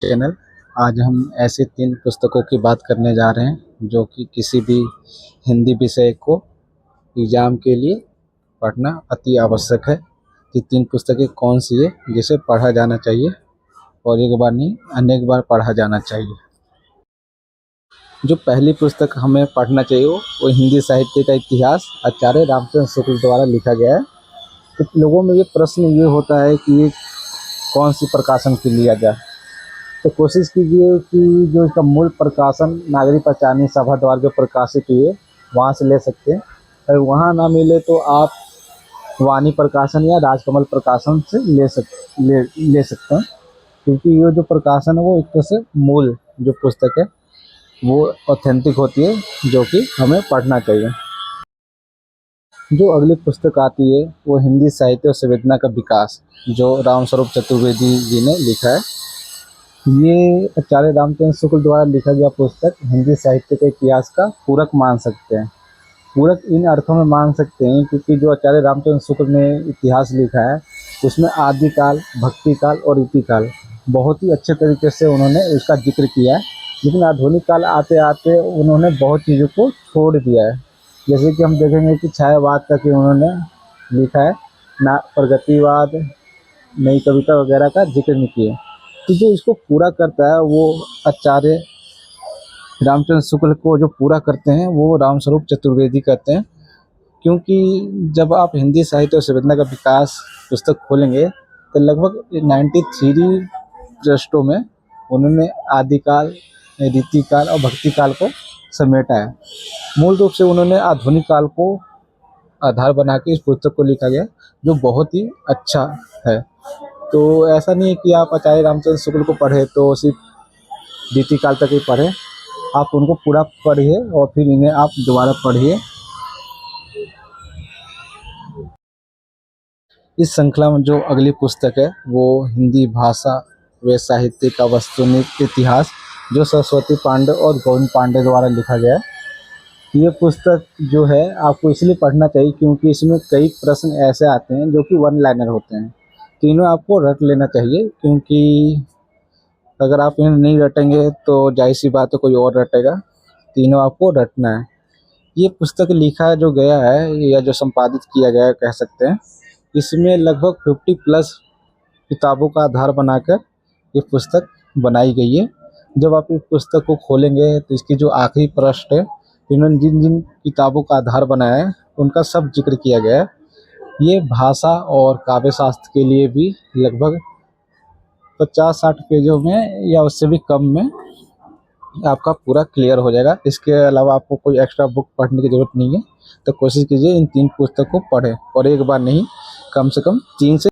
Channel. आज हम ऐसे 3 पुस्तकों की बात करने जा रहे हैं जो कि किसी भी हिंदी विषय को एग्ज़ाम के लिए पढ़ना अति आवश्यक है। ये 3 पुस्तकें कौन सी है जिसे पढ़ा जाना चाहिए और एक बार नहीं अनेक बार पढ़ा जाना चाहिए। जो पहली पुस्तक हमें पढ़ना चाहिए वो हिंदी साहित्य का इतिहास आचार्य रामचंद्र शुक्ल द्वारा लिखा गया है। तो लोगों में ये प्रश्न ये होता है कि ये कौन सी प्रकाशन की लिया जाए, तो कोशिश कीजिए कि जो इसका मूल प्रकाशन नागरिक पंचानन सभा द्वारा जो प्रकाशित हुई है वहाँ से ले सकते हैं। अगर वहाँ ना मिले तो आप वाणी प्रकाशन या राजकमल प्रकाशन से ले सकते हैं, क्योंकि ये जो प्रकाशन है वो एक तरह से मूल जो पुस्तक है वो ऑथेंटिक होती है, जो कि हमें पढ़ना चाहिए। जो अगली पुस्तक आती है वो हिंदी साहित्य और संवेदना का विकास, जो रामस्वरूप चतुर्वेदी जी ने लिखा है। ये आचार्य रामचंद्र शुक्ल द्वारा लिखा गया पुस्तक हिंदी साहित्य के इतिहास का पूरक मान सकते हैं। पूरक इन अर्थों में मान सकते हैं क्योंकि जो आचार्य रामचंद्र शुक्ल ने इतिहास लिखा है उसमें आदिकाल, भक्ति काल और इति काल बहुत ही अच्छे तरीके से उन्होंने इसका जिक्र किया है। लेकिन आधुनिक काल आते आते उन्होंने बहुत चीज़ों को छोड़ दिया है। जैसे कि हम देखेंगे कि छायावाद तक ही उन्होंने लिखा है, ना प्रगतिवाद, नई कविता वगैरह का जिक्र नहीं किया। तो जो इसको पूरा करता है वो आचार्य रामचंद्र शुक्ल को जो पूरा करते हैं वो रामस्वरूप चतुर्वेदी करते हैं। क्योंकि जब आप हिंदी साहित्य और संवेदना का विकास पुस्तक खोलेंगे तो लगभग 93 पृष्ठों में उन्होंने आदिकाल, रीतिकाल और भक्ति काल को समेटा है। मूल रूप से उन्होंने आधुनिक काल को आधार बना के इस पुस्तक को लिखा गया, जो बहुत ही अच्छा है। तो ऐसा नहीं है कि आप आचार्य रामचंद्र शुक्ल को पढ़े तो सिर्फ रीतिकाल तक ही पढ़े, आप उनको पूरा पढ़िए और फिर इन्हें आप दोबारा पढ़िए। इस श्रृंखला में जो अगली पुस्तक है वो हिंदी भाषा व साहित्य का वस्तुनिष्ठ इतिहास, जो सरस्वती पांडे और गोविंद पांडे द्वारा लिखा गया है। ये पुस्तक जो है आपको इसलिए पढ़ना चाहिए क्योंकि इसमें कई प्रश्न ऐसे आते हैं जो कि वन लाइनर होते हैं, तो इन्हें आपको रट लेना चाहिए। क्योंकि अगर आप इन्हें नहीं रटेंगे तो जाहिर सी बात है कोई और रटेगा, तीनों आपको रटना है। ये पुस्तक लिखा जो गया है या जो संपादित किया गया है कह सकते हैं, इसमें लगभग 50 प्लस किताबों का आधार बनाकर ये पुस्तक बनाई गई है। जब आप इस पुस्तक को खोलेंगे तो इसकी जो आखिरी पृष्ठ है, इन्होंने जिन जिन किताबों का आधार बनाया है उनका सब जिक्र किया गया है। ये भाषा और काव्य शास्त्र के लिए भी लगभग 50-60 पेजों में या उससे भी कम में आपका पूरा क्लियर हो जाएगा। इसके अलावा आपको कोई एक्स्ट्रा बुक पढ़ने की ज़रूरत नहीं है। तो कोशिश कीजिए इन 3 पुस्तक को पढ़ें और एक बार नहीं कम से कम 3 से